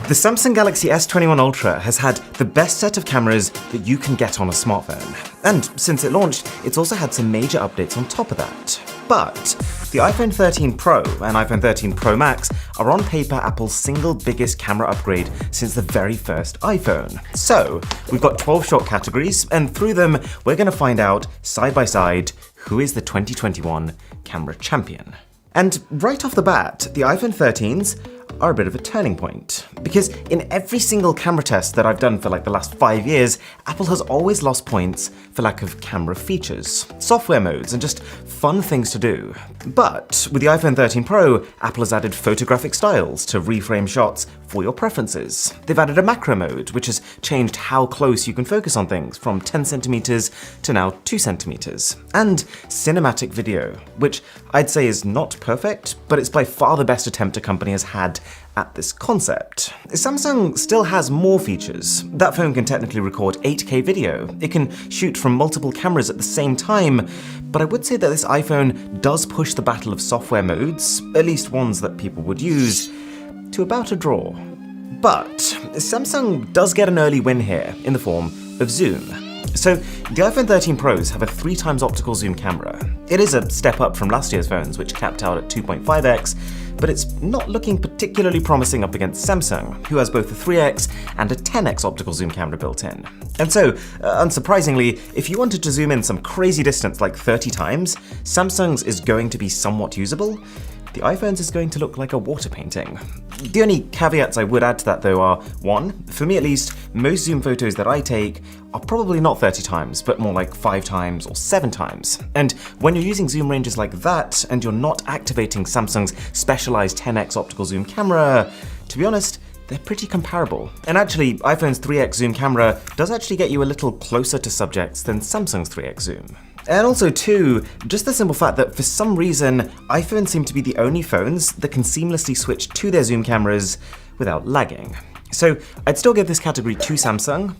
The Samsung Galaxy S21 Ultra has had the best set of cameras that you can get on a smartphone. And since it launched, it's also had some major updates on top of that. But the iPhone 13 Pro and iPhone 13 Pro Max are on paper Apple's single biggest camera upgrade since the very first iPhone. So we've got 12 short categories, and through them, we're going to find out, side by side, who is the 2021 camera champion. And right off the bat, the iPhone 13s are a bit of a turning point. Because in every single camera test that I've done for like the last 5 years, Apple has always lost points for lack of camera features, software modes, and just fun things to do. But with the iPhone 13 Pro, Apple has added photographic styles to reframe shots for your preferences. They've added a macro mode, which has changed how close you can focus on things from 10 centimeters to now 2 centimeters. And cinematic video, which I'd say is not perfect, but it's by far the best attempt a company has had at this concept. Samsung still has more features. That phone can technically record 8K video. It can shoot from multiple cameras at the same time, but I would say that this iPhone does push the battle of software modes, at least ones that people would use, to about a draw. But Samsung does get an early win here in the form of zoom. So the iPhone 13 Pros have a 3x optical zoom camera. It is a step up from last year's phones, which capped out at 2.5x, but it's not looking particularly promising up against Samsung, who has both a 3x and a 10x optical zoom camera built in. And so, unsurprisingly, if you wanted to zoom in some crazy distance like 30 times, Samsung's is going to be somewhat usable. The iPhone's is going to look like a water painting. The only caveats I would add to that though are, one, for me at least, most zoom photos that I take are probably not 30 times, but more like 5 times or 7 times. And when you're using zoom ranges like that, and you're not activating Samsung's specialized 10x optical zoom camera, to be honest, they're pretty comparable. And actually, iPhone's 3x zoom camera does actually get you a little closer to subjects than Samsung's 3x zoom. And also too, just the simple fact that for some reason, iPhones seem to be the only phones that can seamlessly switch to their zoom cameras without lagging. So I'd still give this category to Samsung,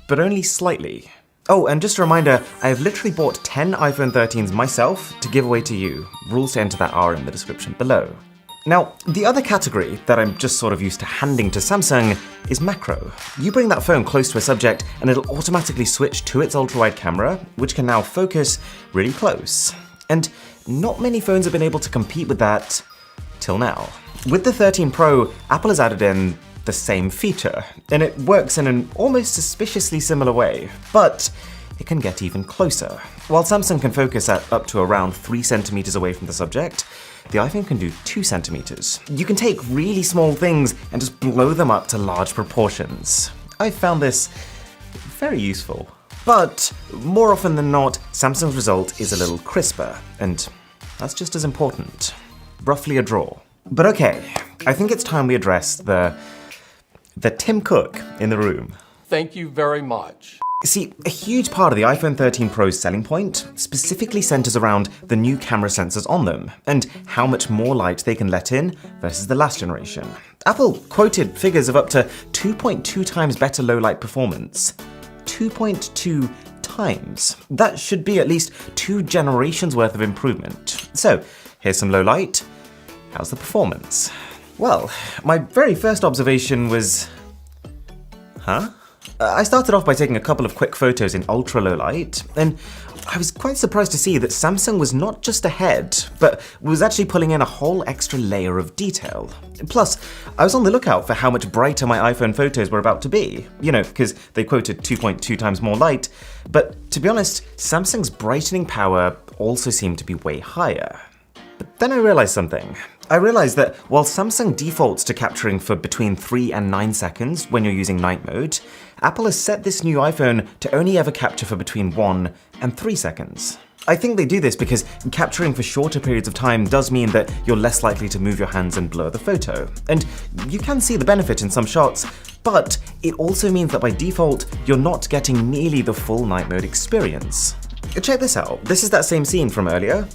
but only slightly. Oh, and just a reminder, I have literally bought 10 iPhone 13s myself to give away to you. Rules to enter that are in the description below. Now, the other category that I'm just sort of used to handing to Samsung is macro. You bring that phone close to a subject and it'll automatically switch to its ultra-wide camera, which can now focus really close. And not many phones have been able to compete with that till now. With the 13 Pro, Apple has added in the same feature, and it works in an almost suspiciously similar way, but it can get even closer. While Samsung can focus at up to around 3 centimeters away from the subject, the iPhone can do 2 centimeters. You can take really small things and just blow them up to large proportions. I've found this very useful. But more often than not, Samsung's result is a little crisper, and that's just as important. Roughly a draw. But okay, I think it's time we address the Tim Cook in the room. Thank you very much. See, a huge part of the iPhone 13 Pro's selling point specifically centers around the new camera sensors on them and how much more light they can let in versus the last generation. Apple quoted figures of up to 2.2 times better low light performance. 2.2 times. That should be at least 2 generations worth of improvement. So, here's some low light. How's the performance? Well, my very first observation was, I started off by taking a couple of quick photos in ultra low light, and I was quite surprised to see that Samsung was not just ahead, but was actually pulling in a whole extra layer of detail. Plus, I was on the lookout for how much brighter my iPhone photos were about to be, because they quoted 2.2 times more light, but to be honest, Samsung's brightening power also seemed to be way higher. But then I realized something. I realized that while Samsung defaults to capturing for between 3 and 9 seconds when you're using night mode, Apple has set this new iPhone to only ever capture for between 1 and 3 seconds. I think they do this because capturing for shorter periods of time does mean that you're less likely to move your hands and blur the photo. And you can see the benefit in some shots, but it also means that by default, you're not getting nearly the full night mode experience. Check this out. This is that same scene from earlier.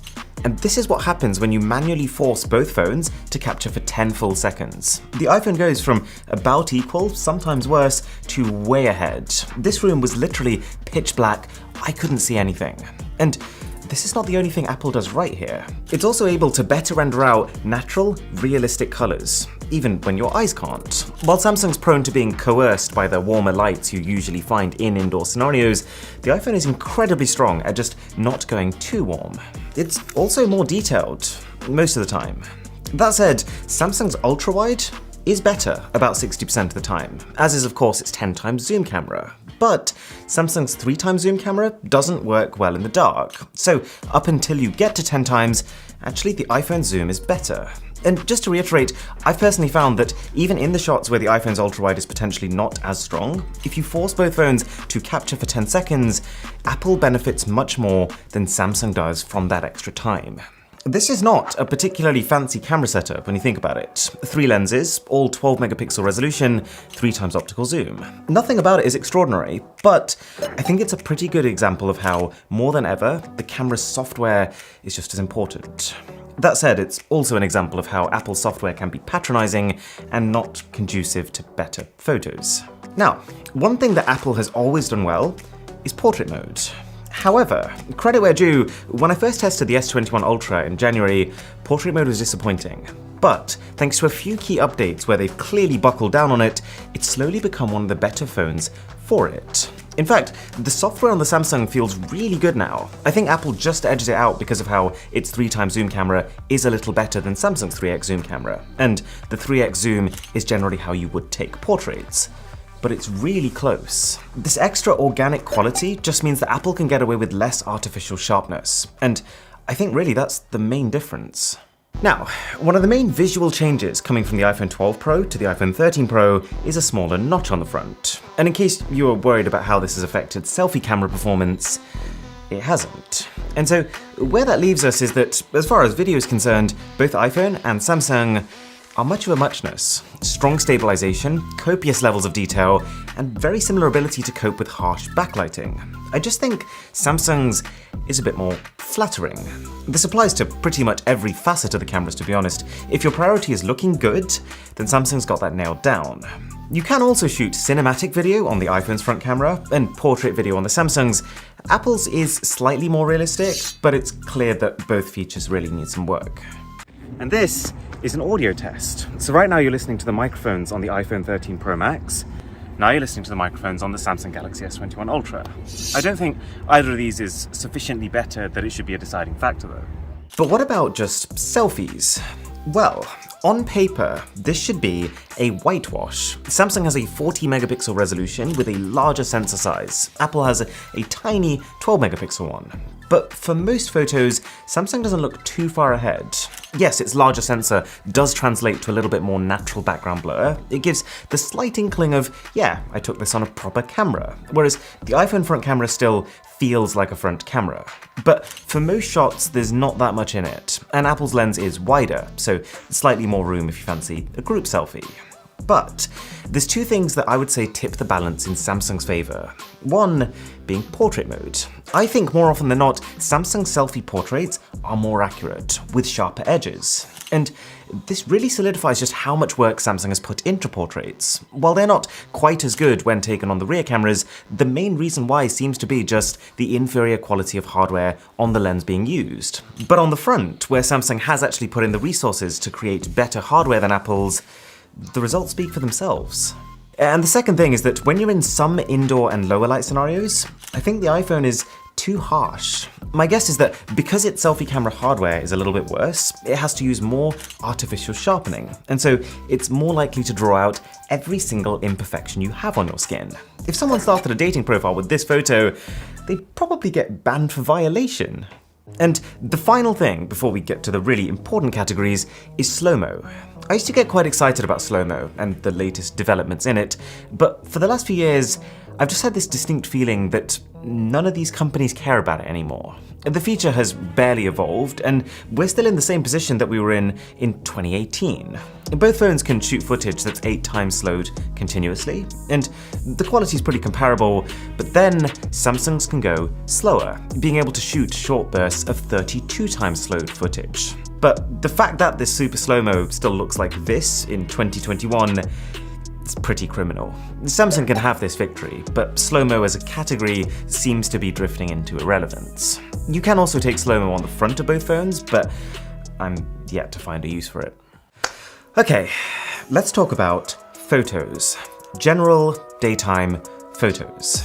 And this is what happens when you manually force both phones to capture for 10 full seconds. The iPhone goes from about equal, sometimes worse, to way ahead. This room was literally pitch black. I couldn't see anything. And this is not the only thing Apple does right here. It's also able to better render out natural, realistic colors, even when your eyes can't. While Samsung's prone to being coerced by the warmer lights you usually find in indoor scenarios, the iPhone is incredibly strong at just not going too warm. It's also more detailed, most of the time. That said, Samsung's ultra-wide is better about 60% of the time, as is of course its 10x zoom camera. But Samsung's 3x zoom camera doesn't work well in the dark, so up until you get to 10x, actually the iPhone zoom is better. And just to reiterate, I've personally found that even in the shots where the iPhone's ultra-wide is potentially not as strong, if you force both phones to capture for 10 seconds, Apple benefits much more than Samsung does from that extra time. This is not a particularly fancy camera setup when you think about it. 3 lenses, all 12 megapixel resolution, 3x optical zoom. Nothing about it is extraordinary, but I think it's a pretty good example of how, more than ever, the camera's software is just as important. That said, it's also an example of how Apple's software can be patronizing and not conducive to better photos. Now, one thing that Apple has always done well is portrait mode. However, credit where due, when I first tested the S21 Ultra in January, portrait mode was disappointing. But thanks to a few key updates where they've clearly buckled down on it, it's slowly become one of the better phones for it. In fact, the software on the Samsung feels really good now. I think Apple just edged it out because of how its 3x zoom camera is a little better than Samsung's 3x zoom camera, and the 3x zoom is generally how you would take portraits. But it's really close. This extra organic quality just means that Apple can get away with less artificial sharpness, and I think really that's the main difference. Now, one of the main visual changes coming from the iPhone 12 Pro to the iPhone 13 Pro is a smaller notch on the front. And in case you were worried about how this has affected selfie camera performance, it hasn't. And so where that leaves us is that, as far as video is concerned, both iPhone and Samsung are much of a muchness. Strong stabilization, copious levels of detail, and very similar ability to cope with harsh backlighting. I just think Samsung's is a bit more flattering. This applies to pretty much every facet of the cameras, to be honest. If your priority is looking good, then Samsung's got that nailed down. You can also shoot cinematic video on the iPhone's front camera and portrait video on the Samsung's. Apple's is slightly more realistic, but it's clear that both features really need some work. And this is an audio test. So right now you're listening to the microphones on the iPhone 13 Pro Max. Now you're listening to the microphones on the Samsung Galaxy S21 Ultra. I don't think either of these is sufficiently better that it should be a deciding factor though. But what about just selfies? Well, on paper, this should be a whitewash. Samsung has a 40 megapixel resolution with a larger sensor size. Apple has a tiny 12 megapixel one. But for most photos, Samsung doesn't look too far ahead. Yes, its larger sensor does translate to a little bit more natural background blur. It gives the slight inkling of, yeah, I took this on a proper camera. Whereas the iPhone front camera still feels like a front camera. But for most shots, there's not that much in it. And Apple's lens is wider, so slightly more room if you fancy a group selfie. But there's two things that I would say tip the balance in Samsung's favor. One being portrait mode. I think more often than not, Samsung selfie portraits are more accurate, with sharper edges. And this really solidifies just how much work Samsung has put into portraits. While they're not quite as good when taken on the rear cameras, the main reason why seems to be just the inferior quality of hardware on the lens being used. But on the front, where Samsung has actually put in the resources to create better hardware than Apple's, the results speak for themselves. And the second thing is that when you're in some indoor and lower light scenarios, I think the iPhone is too harsh. My guess is that because its selfie camera hardware is a little bit worse, it has to use more artificial sharpening, and so it's more likely to draw out every single imperfection you have on your skin. If someone started a dating profile with this photo, they'd probably get banned for violation. And the final thing, before we get to the really important categories, is slow-mo. I used to get quite excited about slow-mo and the latest developments in it, but for the last few years, I've just had this distinct feeling that none of these companies care about it anymore. The feature has barely evolved, and we're still in the same position that we were in 2018. Both phones can shoot footage that's 8 times slowed continuously, and the quality is pretty comparable, but then Samsung's can go slower, being able to shoot short bursts of 32 times slowed footage. But the fact that this super slow-mo still looks like this in 2021 It's pretty criminal. Samsung can have this victory, but slow-mo as a category seems to be drifting into irrelevance. You can also take slow-mo on the front of both phones, but I'm yet to find a use for it. Okay, let's talk about photos. General daytime photos.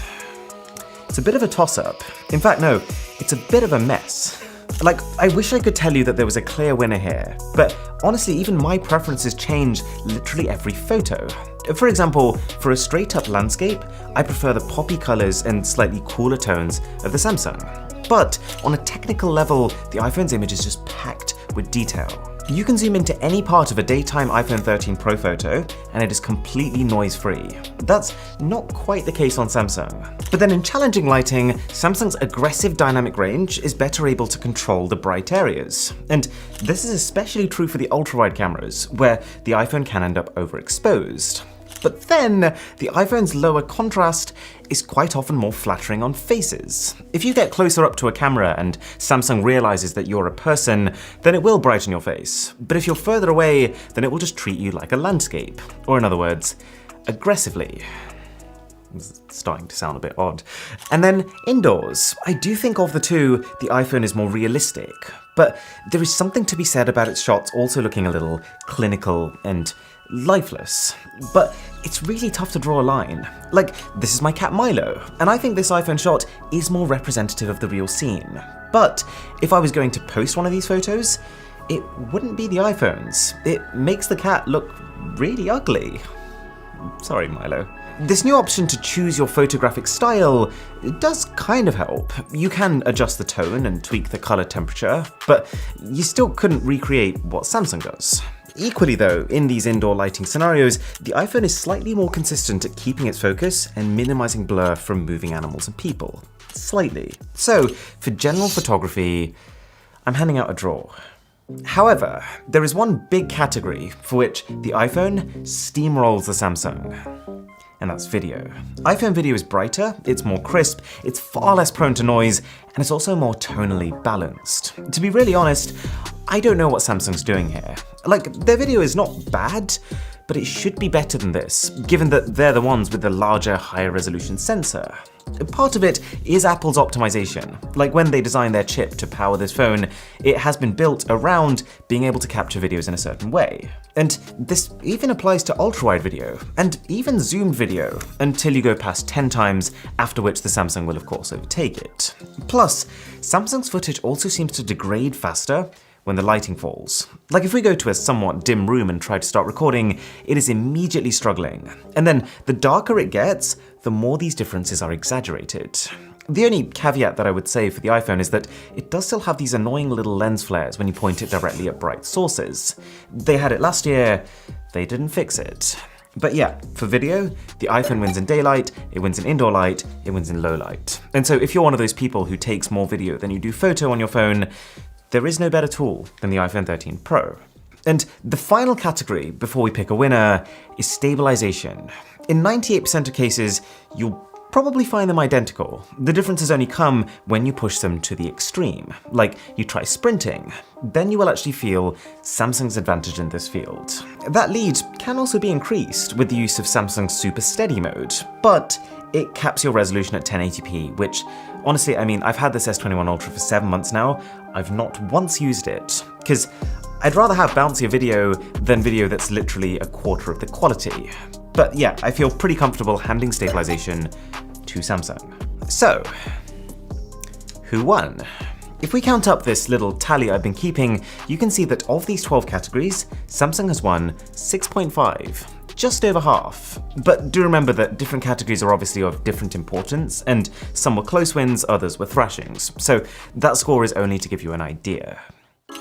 It's a bit of a toss-up. In fact, no, it's a bit of a mess. Like, I wish I could tell you that there was a clear winner here, but honestly, even my preferences change literally every photo. For example, for a straight-up landscape, I prefer the poppy colors and slightly cooler tones of the Samsung. But on a technical level, the iPhone's image is just packed with detail. You can zoom into any part of a daytime iPhone 13 Pro photo, and it is completely noise-free. That's not quite the case on Samsung. But then in challenging lighting, Samsung's aggressive dynamic range is better able to control the bright areas. And this is especially true for the ultra-wide cameras, where the iPhone can end up overexposed. But then, the iPhone's lower contrast is quite often more flattering on faces. If you get closer up to a camera and Samsung realizes that you're a person, then it will brighten your face. But if you're further away, then it will just treat you like a landscape. Or in other words, aggressively. It's starting to sound a bit odd. And then indoors. I do think of the two, the iPhone is more realistic. But there is something to be said about its shots also looking a little clinical and lifeless. But it's really tough to draw a line. Like, this is my cat Milo, and I think this iPhone shot is more representative of the real scene. But if I was going to post one of these photos, it wouldn't be the iPhone's. It makes the cat look really ugly. Sorry, Milo. This new option to choose your photographic style does kind of help. You can adjust the tone and tweak the color temperature, but you still couldn't recreate what Samsung does. Equally though, in these indoor lighting scenarios, the iPhone is slightly more consistent at keeping its focus and minimizing blur from moving animals and people. Slightly. So, for general photography, I'm handing out a draw. However, there is one big category for which the iPhone steamrolls the Samsung. And that's video. iPhone video is brighter, it's more crisp, it's far less prone to noise, and it's also more tonally balanced. To be really honest, I don't know what Samsung's doing here. Like, their video is not bad, but it should be better than this, given that they're the ones with the larger, higher resolution sensor. Part of it is Apple's optimization. Like when they designed their chip to power this phone, it has been built around being able to capture videos in a certain way. And this even applies to ultra-wide video, and even zoomed video, until you go past 10 times, after which the Samsung will of course overtake it. Plus, Samsung's footage also seems to degrade faster when the lighting falls. Like if we go to a somewhat dim room and try to start recording, it is immediately struggling. And then the darker it gets, the more these differences are exaggerated. The only caveat that I would say for the iPhone is that it does still have these annoying little lens flares when you point it directly at bright sources. They had it last year, they didn't fix it. But yeah, for video, the iPhone wins in daylight, it wins in indoor light, it wins in low light. And so if you're one of those people who takes more video than you do photo on your phone, there is no better tool than the iPhone 13 Pro. And the final category before we pick a winner is stabilization. In 98% of cases, you'll probably find them identical. The differences only come when you push them to the extreme. Like you try sprinting, then you will actually feel Samsung's advantage in this field. That lead can also be increased with the use of Samsung's Super Steady mode, but it caps your resolution at 1080p, which honestly, I mean, I've had this S21 Ultra for 7 months now. I've not once used it, because I'd rather have bouncier video than video that's literally a quarter of the quality. But yeah, I feel pretty comfortable handing stabilization to Samsung. So, who won? If we count up this little tally I've been keeping, you can see that of these 12 categories, Samsung has won 6.5. Just over half. But do remember that different categories are obviously of different importance, and some were close wins, others were thrashings, so that score is only to give you an idea.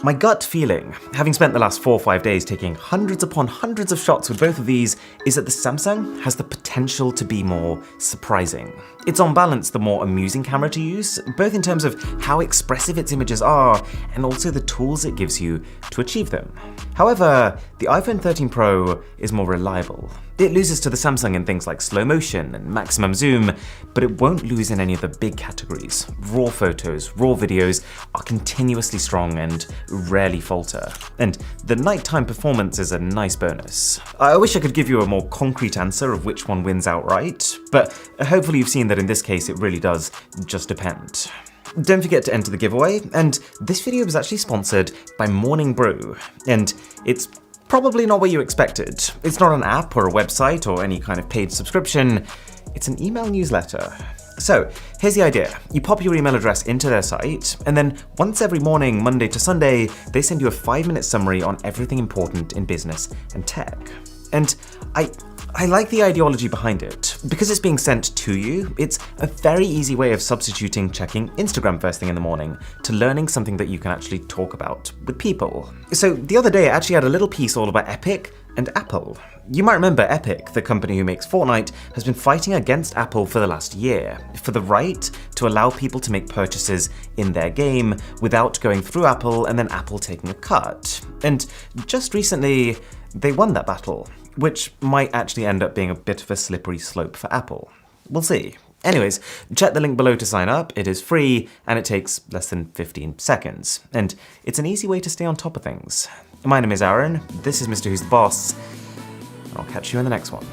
My gut feeling, having spent the last 4 or 5 days taking hundreds upon hundreds of shots with both of these, is that the Samsung has the potential to be more surprising. It's on balance the more amusing camera to use, both in terms of how expressive its images are, and also the tools it gives you to achieve them. However, the iPhone 13 Pro is more reliable. It loses to the Samsung in things like slow motion and maximum zoom, but it won't lose in any of the big categories. Raw photos, raw videos are continuously strong and rarely falter. And the nighttime performance is a nice bonus. I wish I could give you a more concrete answer of which one wins outright, but hopefully you've seen that in this case it really does just depend. Don't forget to enter the giveaway, and this video was actually sponsored by Morning Brew, and it's probably not what you expected. It's not an app or a website or any kind of paid subscription, it's an email newsletter. So, here's the idea. You pop your email address into their site, and then once every morning, Monday to Sunday, they send you a 5-minute summary on everything important in business and tech. And I like the ideology behind it. Because it's being sent to you, it's a very easy way of substituting checking Instagram first thing in the morning to learning something that you can actually talk about with people. So the other day I actually had a little piece all about Epic and Apple. You might remember Epic, the company who makes Fortnite, has been fighting against Apple for the last year for the right to allow people to make purchases in their game without going through Apple and then Apple taking a cut. And just recently, they won that battle, which might actually end up being a bit of a slippery slope for Apple. We'll see. Anyways, check the link below to sign up. It is free and it takes less than 15 seconds. And it's an easy way to stay on top of things. My name is Aaron, this is Mr. Who's the Boss, and I'll catch you in the next one.